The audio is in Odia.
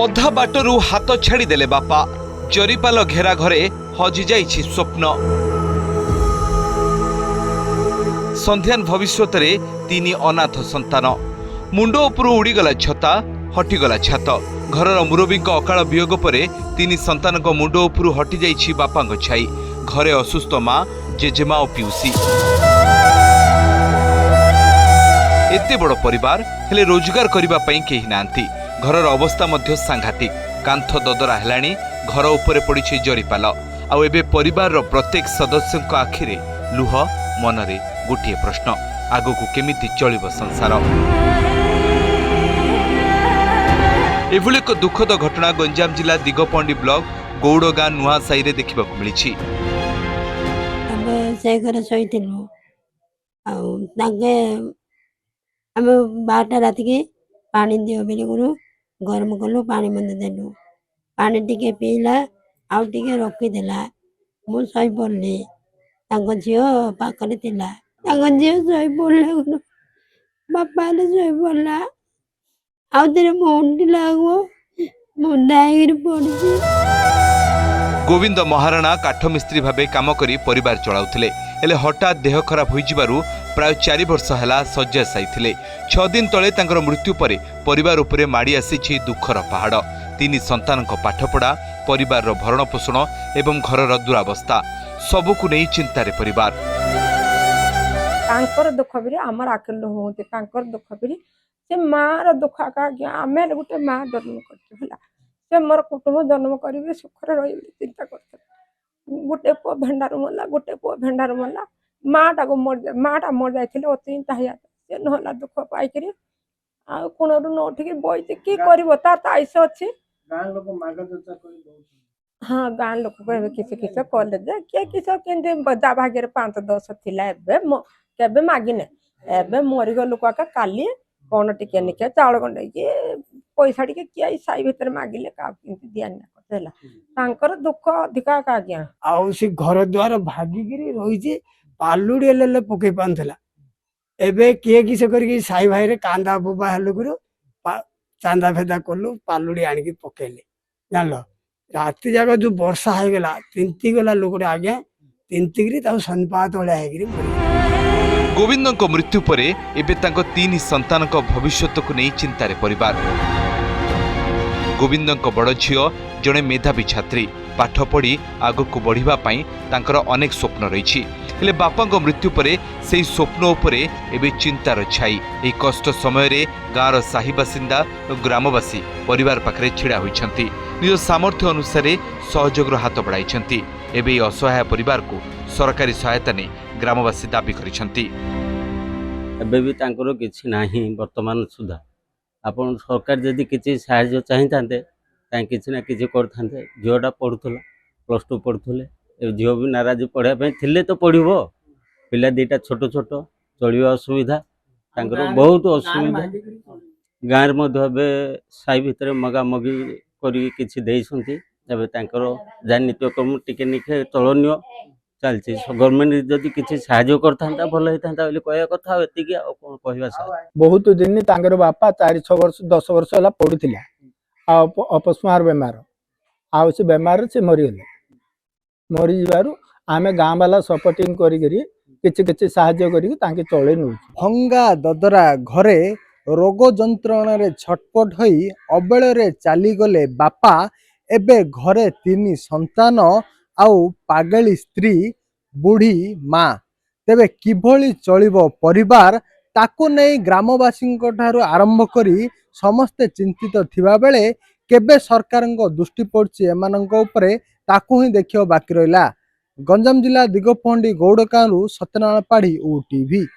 ଅଧା ବାଟରୁ ହାତ ଛାଡ଼ିଦେଲେ ବାପା। ଜରିପାଲ ଘେରା ଘରେ ହଜିଯାଇଛି ସ୍ୱପ୍ନ। ସନ୍ଧ୍ୟାନ ଭବିଷ୍ୟତରେ ତିନି ଅନାଥ ସନ୍ତାନ। ମୁଣ୍ଡ ଉପରୁ ଉଡ଼ିଗଲା ଛତା, ହଟିଗଲା ଛାତ। ଘରର ମୁରବୀଙ୍କ ଅକାଳ ବିୟୋଗ ପରେ ତିନି ସନ୍ତାନଙ୍କ ମୁଣ୍ଡ ଉପରୁ ହଟିଯାଇଛି ବାପାଙ୍କ ଛାଇ। ଘରେ ଅସୁସ୍ଥ ମା, ଜେଜେମା ଓ ପିଉସୀ। ଏତେ ବଡ଼ ପରିବାର ହେଲେ ରୋଜଗାର କରିବା ପାଇଁ କେହି ନାହାନ୍ତି। ଘରର ଅବସ୍ଥା ମଧ୍ୟ ସାଂଘାତିକ। କାନ୍ଥ ଦଦରା ହେଲାଣି, ଘର ଉପରେ ପଡ଼ିଛି ଜରିପାଲ। ଆଉ ଏବେ ପରିବାରର ପ୍ରତ୍ୟେକ ସଦସ୍ୟଙ୍କ ଆଖିରେ ଲୁହ, ମନରେ ଗୋଟିଏ ପ୍ରଶ୍ନ, ଆଗକୁ କେମିତି ଚଳିବ ସଂସାର? ଏଭଳି ଏକ ଦୁଃଖଦ ଘଟଣା ଗଞ୍ଜାମ ଜିଲ୍ଲା ଦିଗପହଣ୍ଡି ବ୍ଲକ ଗୌଡ଼ ଗାଁ ନୂଆ ସାହିରେ ଦେଖିବାକୁ ମିଳିଛି। ଆମେ ସେ ଘରେ ଶୋଇଥିଲୁ। ଆଉ ତାଙ୍କେ ଆମେ 12ଟା ରାତିକି ପାଣି ଦିଅ ବୋଲି କରୁ ଗରମ କଲୁ, ପାଣି ମଧ୍ୟ ଦେଲୁ। ପାଣି ଟିକେ ପିଇଲା, ଆଉ ଟିକେ ରଖିଦେଲା। ମୁଁ ଶୋଇପଡ଼ିଲି। ତାଙ୍କ ଝିଅ ପାଖରେ ଥିଲା। ତାଙ୍କ ଝିଅ ଶୋଇପଡ଼ିଲା, ବାପା ହେଲେ ଶୋଇପଡ଼ିଲା। ଆଉ ଥରେ ମୁଁ ଉଠିଲା ବେଳକୁ ମୁଣ୍ଡା ହେଇକିରି ପଡ଼ିଛି। ଗୋବିନ୍ଦ ମହାରଣା କାଠ ମିସ୍ତ୍ରୀ ଭାବେ କାମ କରି ପରିବାର ଚଳାଉଥିଲେ। ହେଲେ ହଠାତ୍ ଦେହ ଖରାପ ହୋଇଯିବାରୁ ପ୍ରାୟ 4 ବର୍ଷ ହେଲା ଶଯ୍ୟାଶାୟୀ ଥିଲେ। 6 ଦିନ ତଳେ ତାଙ୍କର ମୃତ୍ୟୁ ପରେ ପରିବାର ଉପରେ ମାଡ଼ି ଆସିଛି ଦୁଃଖର ପାହାଡ଼। ତିନି ସନ୍ତାନଙ୍କ ପାଠପଢ଼ା, ପରିବାରର ଭରଣପୋଷଣ ଏବଂ ଘରର ଦୁରାବସ୍ଥା, ସବୁକୁ ନେଇ ଚିନ୍ତାରେ ପରିବାର। ତାଙ୍କର ଦୁଃଖ ବି ଆମର ଆଖିରେ ଲୁହ ହଉଛି। ତାଙ୍କର ଦୁଃଖ ବି ସେ ମାର ଦୁଃଖ ଆଜ୍ଞା। ଆମେ ଗୋଟେ ମା ଜନ୍ମ କରିଛୁ ହେଲା, ସେ ମୋର କୁଟୁମ୍ବ ଜନ୍ମ କରିବେ, ସୁଖରେ ରହିବେ ବୋଲି ଚିନ୍ତା କରୁଥିଲେ। ଗୋଟେ ପୁଅ ଭେଣ୍ଡାରୁ ମଲା, ଗୋଟେ ପୁଅ ଭେଣ୍ଡାରୁ ମଲା। ମାଟା ମରିଯାଇଥିଲେ ଅତି ଚିନ୍ତା ହେଇଆ। ସେ ନହେଲା ଦୁଃଖ ପାଇକିରି ଆଉ କୋଣରୁ ନ ଉଠିକି ବଇଛି। କି କରିବ, ତାର ତ ଆୟୁଷ ଅଛି। ହଁ, ଗାଁ ଲୋକ କହିବେ କିଛି କଲେ ଯେ କିଏ କିଛି କେମିତି ଯା ଭାଗ୍ୟରେ 5-10 ଥିଲା। ଏବେ କେବେ ମାଗିନେ, ଏବେ ମରିଗଲୁ କାକା। କାଲି କଣ ଟିକେ ନିକେ ଚାଉଳ ଗଣ୍ଡେଇକି ପଇସା ଟିକେ କିଏ ସାହି ଭିତରେ ମାଗିଲେ କାହାକୁ କେମିତି ଦିଆନି ହେଲା। ତାଙ୍କର ଦୁଃଖ ଅଧିକା ଆଜ୍ଞା। ଆଉ ସେ ଘର ଦ୍ୱାର ଭାଗିକିରି ରହିଛି, ପାଲୁଡ଼ି ହେଲେ ପକେଇ ପାରୁଥିଲା। ଏବେ କିଏ କିସ କରିକି ସାହି ଭାଇରେ କାନ୍ଦା ବୋବା ହେଲୁଗୁରୁ ଚାନ୍ଦା ଫେଦା କଲୁ, ପାଲୁଡ଼ି ଆଣିକି ପକେଇଲେ। ଜାଣିଲ, ରାତି ଯାକ ଯୋଉ ବର୍ଷା ହେଇଗଲା, ତିନ୍ତି ଗଲା ଲୋକଟା ଆଜ୍ଞା। ତିନ୍ତିକିରି ତାକୁ ସନ୍ପାତ ଭଳିଆ ହେଇକିରି ଗୋବିନ୍ଦଙ୍କ ମୃତ୍ୟୁ ପରେ ଏବେ ତାଙ୍କ ତିନି ସନ୍ତାନଙ୍କ ଭବିଷ୍ୟତକୁ ନେଇ ଚିନ୍ତାରେ ପରିବାର। ଗୋବିନ୍ଦଙ୍କ ବଡ଼ ଝିଅ ଜଣେ ମେଧାବୀ ଛାତ୍ରୀ। ପାଠ ପଢ଼ି ଆଗକୁ ବଢ଼ିବା ପାଇଁ ତାଙ୍କର ଅନେକ ସ୍ୱପ୍ନ ରହିଛି। ହେଲେ ବାପାଙ୍କ ମୃତ୍ୟୁ ପରେ ସେହି ସ୍ୱପ୍ନ ଉପରେ ଏବେ ଚିନ୍ତାର ଛାଇ। ଏହି କଷ୍ଟ ସମୟରେ ଗାଁର ସାହି ବାସିନ୍ଦା ଓ ଗ୍ରାମବାସୀ ପରିବାର ପାଖରେ ଛିଡ଼ା ହୋଇଛନ୍ତି। ନିଜ ସାମର୍ଥ୍ୟ ଅନୁସାରେ ସହଯୋଗର ହାତ ବଢ଼ାଇଛନ୍ତି। ଏବେ ଏହି ଅସହାୟ ପରିବାରକୁ ସରକାରୀ ସହାୟତା ନେଇ ଗ୍ରାମବାସୀ ଦାବି କରିଛନ୍ତି। ଏବେ ବି ତାଙ୍କର କିଛି ନାହିଁ ବର୍ତ୍ତମାନ ସୁଦ୍ଧା। ଆପଣ ସରକାର ଯଦି କିଛି ସାହାଯ୍ୟ ଚାହିଁଥାନ୍ତେ, କାହିଁ କିଛି ନା କିଛି କରିଥାନ୍ତେ। ଝିଅଟା ପଢ଼ୁଥିଲା, +2 ପଢ଼ୁଥିଲେ। ଏ ଝିଅ ବି ନାରାଜ ପଢ଼ିବା ପାଇଁ ଥିଲେ ତ ପଢ଼ିବ। ପିଲା ଦୁଇଟା ଛୋଟ ଛୋଟ, ଚଳିବା ଅସୁବିଧା, ତାଙ୍କର ବହୁତ ଅସୁବିଧା। ଗାଁରେ ମଧ୍ୟ ଏବେ ସାହି ଭିତରେ ମଗାମଗି କରି କିଛି ଦେଇଛନ୍ତି। ଏବେ ତାଙ୍କର ଯାହା ନିତ୍ୟକର୍ମ ଟିକେ ନିକେ ଚଳନୀୟ ଚାଲିଛି। ଗଭର୍ଣ୍ଣମେଣ୍ଟ ଯଦି କିଛି ସାହାଯ୍ୟ କରିଥାନ୍ତା ଭଲ ହେଇଥାନ୍ତା ବୋଲି କହିବା କଥା। ଆଉ ଏତିକି, ଆଉ କ'ଣ କହିବା ସାର୍। ବହୁତ ଦିନ ତାଙ୍କର ବାପା 4-6 ବର୍ଷ 10 ବର୍ଷ ହେଲା ପଡୁଥିଲା, ଆଉ ଅପସ୍ମାର ବେମାର। ଆଉ ସେ ବେମାରରେ ସେ ମରିଗଲେ। ମରିଯିବାରୁ ଆମେ ଗାଁ ବାଲା ସପୋର୍ଟିଂ କରିକିରି କିଛି ସାହାଯ୍ୟ କରିକି ତାଙ୍କେ ଚଳେଇ ନେଉଛୁ। ଭଙ୍ଗା ଦଦରା ଘରେ ରୋଗ ଯନ୍ତ୍ରଣାରେ ଛଟପଟ ହୋଇ ଅବେଳରେ ଚାଲିଗଲେ ବାପା। ଏବେ ଘରେ 3 ସନ୍ତାନ ଆଉ ପାଗଳି ସ୍ତ୍ରୀ, ବୁଢ଼ୀ ମା। ତେବେ କିଭଳି ଚଳିବ ପରିବାର, ତାକୁ ନେଇ ଗ୍ରାମବାସୀଙ୍କ ଠାରୁ ଆରମ୍ଭ କରି ସମସ୍ତେ ଚିନ୍ତିତ ଥିବା ବେଳେ କେବେ ସରକାରଙ୍କ ଦୃଷ୍ଟି ପଡ଼ୁଛି ଏମାନଙ୍କ ଉପରେ, ତାକୁ ହିଁ ଦେଖିବା ବାକି ରହିଲା। ଗଞ୍ଜାମ ଜିଲ୍ଲା ଦିଗପହଣ୍ଡି ଗୌଡ଼ ଗାଁରୁ ସତ୍ୟନାରାୟଣ ପାଢ଼ୀ, OTV।